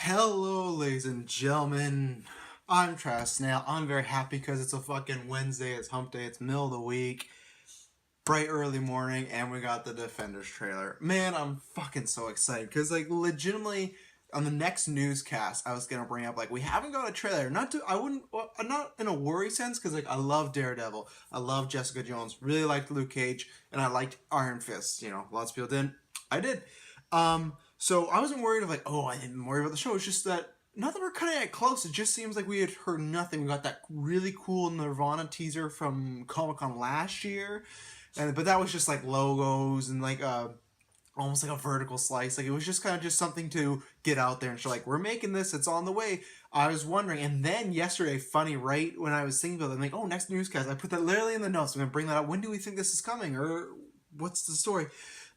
Hello, ladies and gentlemen. I'm Trash Snail. I'm very happy because it's a fucking Wednesday. It's hump day. It's middle of the week. Bright early morning, and we got the Defenders trailer. Man, I'm fucking so excited because, like, legitimately, on the next newscast, I was gonna bring up, like, we haven't got a trailer. Not in a worry sense, because, like, I love Daredevil, I love Jessica Jones, really liked Luke Cage, and I liked Iron Fist. You know, lots of people didn't. I did. So I wasn't worried of, like, oh, I didn't worry about the show. It's just that now that we're cutting it close, it just seems like we had heard nothing. We got that really cool Nirvana teaser from Comic-Con last year. But that was just like logos and like almost like a vertical slice. Like it was just kind of just something to get out there and show, like, we're making this, it's on the way. I was wondering, and then yesterday, funny, right when I was thinking about it, I'm like, oh, next newscast. I put that literally in the notes. I'm gonna bring that up. When do we think this is coming, or what's the story?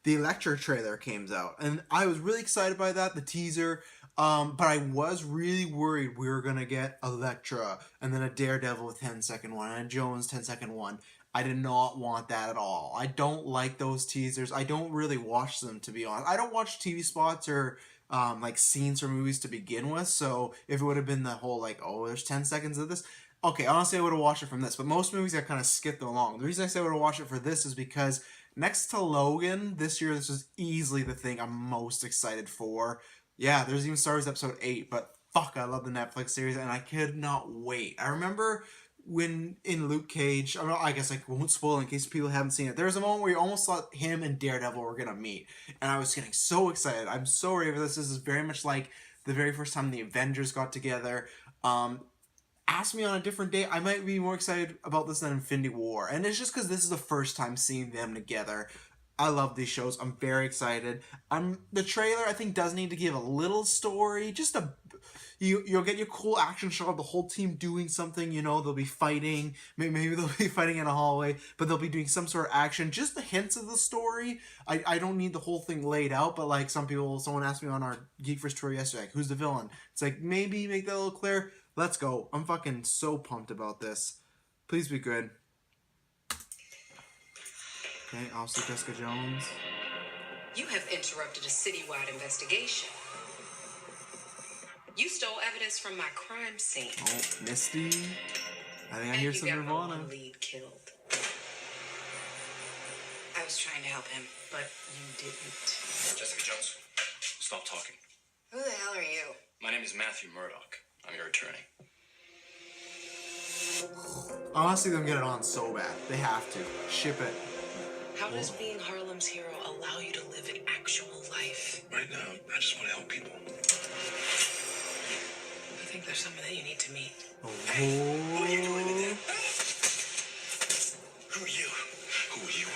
The Elektra trailer came out, and I was really excited by that. The teaser. But I was really worried we were gonna get Elektra and then a Daredevil with 10-second one and a Jones 10-second one. I did not want that at all. I don't like those teasers. I don't really watch them, to be honest. I don't watch TV spots or like scenes from movies to begin with. So if it would have been the whole like, oh, there's 10 seconds of this. Okay, honestly, I would have watched it from this. But most movies I kind of skipped along. The reason I say I would have watched it for this is because next to Logan, this year, this is easily the thing I'm most excited for. Yeah, there's even Star Wars Episode 8, but fuck, I love the Netflix series, and I could not wait. I remember when in Luke Cage, I guess I won't spoil in case people haven't seen it. There was a moment where you almost thought him and Daredevil were gonna meet, and I was getting so excited. I'm so ready for this. This is very much like the very first time the Avengers got together. Ask me on a different day, I might be more excited about this than Infinity War, and it's just because this is the first time seeing them together. I love these shows. I'm very excited. The trailer, I think, does need to give a little story. Just you'll get your cool action shot of the whole team doing something. You know, they'll be fighting. Maybe they'll be fighting in a hallway, but they'll be doing some sort of action. Just the hints of the story. I don't need the whole thing laid out, but like someone asked me on our GeekVerse tour yesterday, like, who's the villain? It's like, maybe make that a little clear. Let's go. I'm fucking so pumped about this. Please be good. Okay, also Jessica Jones. You have interrupted a citywide investigation. You stole evidence from my crime scene. Oh, Misty. I think I hear some Nirvana. And you got my lead killed. I was trying to help him, but you didn't. Jessica Jones, stop talking. Who the hell are you? My name is Matthew Murdoch. I'm your attorney. I want to see them get it on so bad. They have to. Ship it. How does being Harlem's hero allow you to live an actual life? Right now, I just want to help people. I think there's someone that you need to meet. Oh. Hey, what are you doing in there? Who are you? Who are you?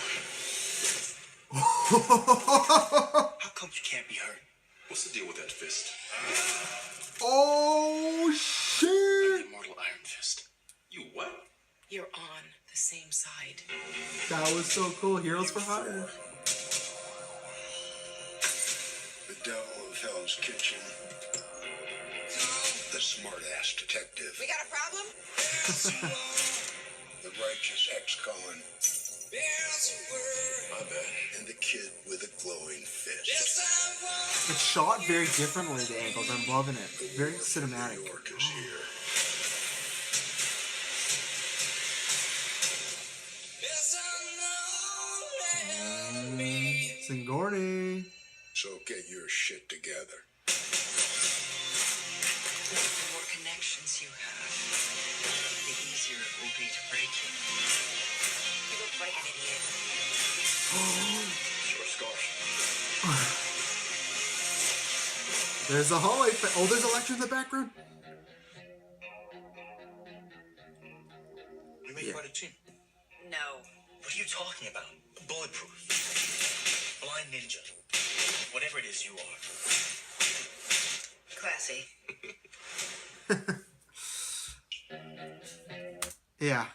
How come you can't be hurt? What's the deal with that fist? Oh, I'm shit. the immortal Iron Fist. You what? You're on the same side. That was so cool. Heroes for Hire. The devil of Hell's Kitchen. The smart-ass detective. We got a problem? The righteous ex-con. My bad. And the kid with a glowing fist. It's shot very differently, the angles. I'm loving it. Very cinematic. New York is here. Sigourney. So get your shit together. The more connections you have, the easier it will be to break you. You look like an idiot. Short scarf. There's a hallway. Oh, there's Elektra in the background. We make quite a team. No. What are you talking about? Bulletproof. Blind ninja. Whatever it is you are. Classy. Yeah.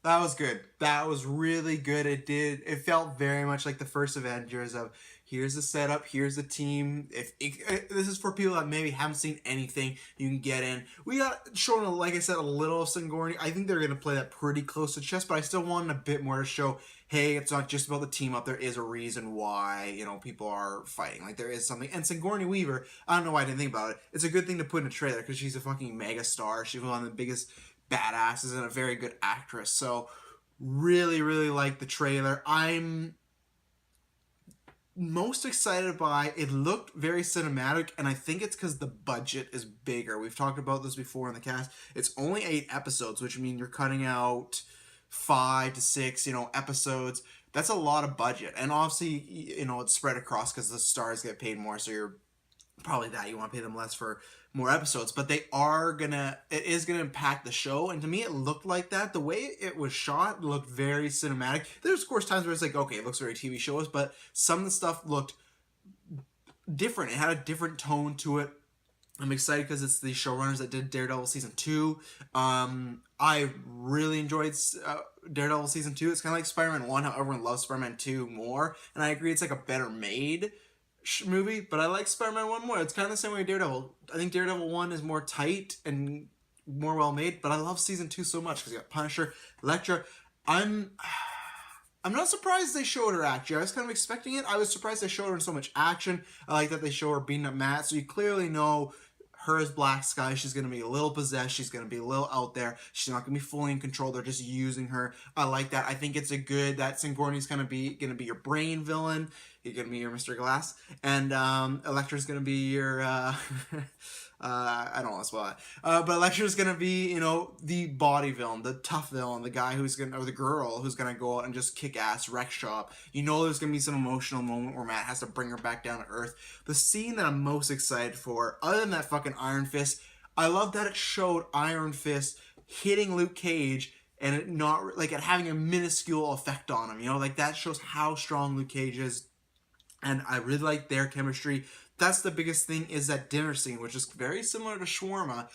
That was good. That was really good. It felt very much like the first Avengers of here's the setup, here's the team. This is for people that maybe haven't seen anything, you can get in. We got shown, like I said, a little of Sigourney. I think they're going to play that pretty close to chest, but I still wanted a bit more to show, hey, it's not just about the team up. There is a reason why, people are fighting. Like, there is something. And Sigourney Weaver, I don't know why I didn't think about it. It's a good thing to put in a trailer because she's a fucking mega star. She's one of the biggest badasses and a very good actress. So, really, really like the trailer. I'm most excited by it. Looked very cinematic, and I think it's because the budget is bigger. We've talked about this before in the cast. It's only 8 episodes, which means you're cutting out 5 to 6 episodes. That's a lot of budget, and obviously it's spread across because the stars get paid more, so you're probably that you want to pay them less for more episodes, but it is gonna impact the show. And to me, it looked like that. The way it was shot looked very cinematic. There's of course times where it's like, okay, it looks very TV shows, but some of the stuff looked different. It had a different tone to it. I'm excited because it's the showrunners that did Daredevil season 2. I really enjoyed Daredevil season 2. It's kind of like Spider-Man 1, how everyone loves Spider-Man 2 more, and I agree it's like a better made movie, but I like Spider-Man 1 more. It's kind of the same way Daredevil. I think Daredevil 1 is more tight and more well made, but I love season 2 so much because you got Punisher, Elektra. I'm not surprised they showed her actually. I was kind of expecting it. I was surprised they showed her in so much action. I like that they show her beating up Matt, so you clearly know her as Black Sky. She's going to be a little possessed. She's going to be a little out there. She's not going to be fully in control. They're just using her. I like that. I think it's that Sigourney's going to be your brain villain. You're going to be your Mr. Glass. And Elektra's going to be your... I don't want to spoil it. But Elektra's going to be, the body villain, the tough villain, the guy or the girl who's going to go out and just kick ass, wreck shop. There's going to be some emotional moment where Matt has to bring her back down to earth. The scene that I'm most excited for, other than that fucking Iron Fist, I love that it showed Iron Fist hitting Luke Cage and it not, like, it having a minuscule effect on him, that shows how strong Luke Cage is. And I really like their chemistry. That's the biggest thing, is that dinner scene, which is very similar to Shawarma.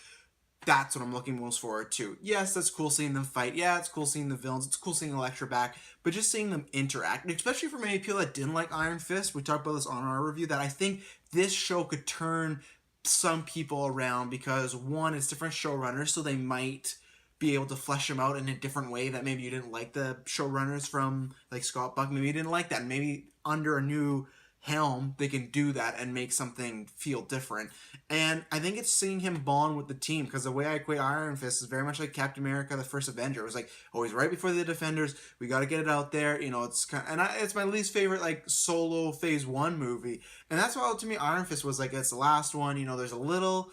That's what I'm looking most forward to. Yes, that's cool seeing them fight. Yeah, it's cool seeing the villains. It's cool seeing Elektra back. But just seeing them interact, especially for many people that didn't like Iron Fist, we talked about this on our review, that I think this show could turn some people around because, one, it's different showrunners, so they might be able to flesh them out in a different way that maybe you didn't like the showrunners from, like, Scott Buck. Maybe you didn't like that. And maybe under a new helm they can do that and make something feel different. And I think it's seeing him bond with the team, because the way I equate Iron Fist is very much like Captain America the First Avenger. It was like, he's right before the Defenders, we got to get it out there. It's kind of, it's my least favorite like solo phase 1 movie, and that's why to me Iron Fist was like, it's the last one. There's a little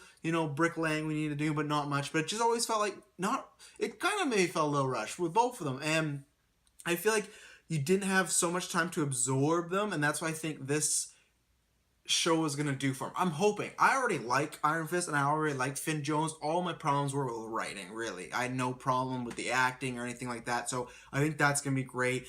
bricklaying we need to do, but not much. But it just always felt like it kind of maybe felt a little rushed with both of them, and I feel like you didn't have so much time to absorb them, and that's what I think this show is going to do for him. I'm hoping. I already like Iron Fist, and I already like Finn Jones. All my problems were with writing, really. I had no problem with the acting or anything like that, so I think that's going to be great.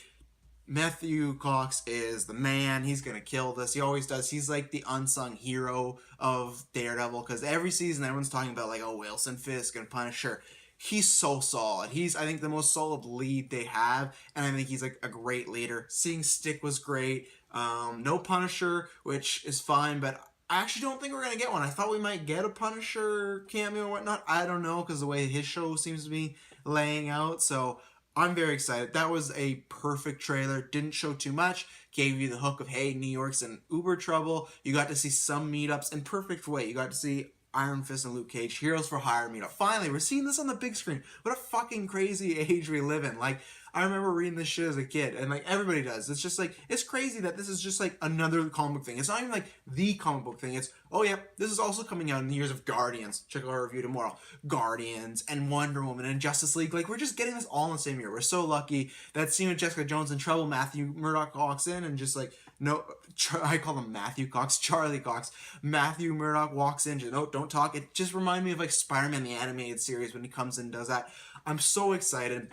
Matthew Cox is the man. He's going to kill this. He always does. He's like the unsung hero of Daredevil, because every season everyone's talking about, like, Wilson Fisk going to Punisher. He's so solid. He's, I think, the most solid lead they have, and I think he's like a great leader. Seeing Stick was great. No Punisher, which is fine, but I actually don't think we're gonna get one. I thought we might get a Punisher cameo or whatnot. I don't know, because the way his show seems to be laying out. So I'm very excited. That was a perfect trailer. Didn't show too much. Gave you the hook of, hey, New York's in uber trouble. You got to see some meetups in perfect way. You got to see Iron Fist and Luke Cage, Heroes for Hire meetup. Finally, we're seeing this on the big screen. What a fucking crazy age we live in. Like, I remember reading this shit as a kid, and like everybody does. It's just like, it's crazy that this is just like another comic book thing. It's not even like the comic book thing. It's, oh yeah, this is also coming out in the years of Guardians. Check out our review tomorrow. Guardians and Wonder Woman and Justice League. Like, we're just getting this all in the same year. We're so lucky. That scene with Jessica Jones in trouble, Matthew Murdock walks in and just like, no, I call him Matthew Cox, Charlie Cox. Matthew Murdock walks in, just, no, don't talk. It just reminded me of like Spider-Man the animated series when he comes in and does that. I'm so excited.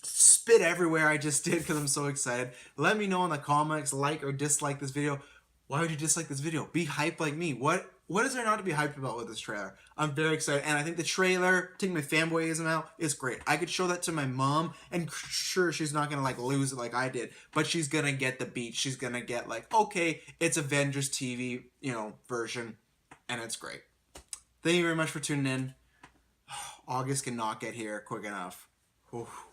Spit everywhere I just did because I'm so excited. Let me know in the comments, like or dislike this video. Why would you dislike this video? Be hyped like me. What what is there not to be hyped about with this trailer? I'm very excited, and I think the trailer, taking my fanboyism out, is great. I could show that to my mom, and sure, she's not gonna like lose it like I did, but she's gonna get the beat. She's gonna get like, okay, it's Avengers TV, version, and it's great. Thank you very much for tuning in. August cannot get here quick enough. Oof.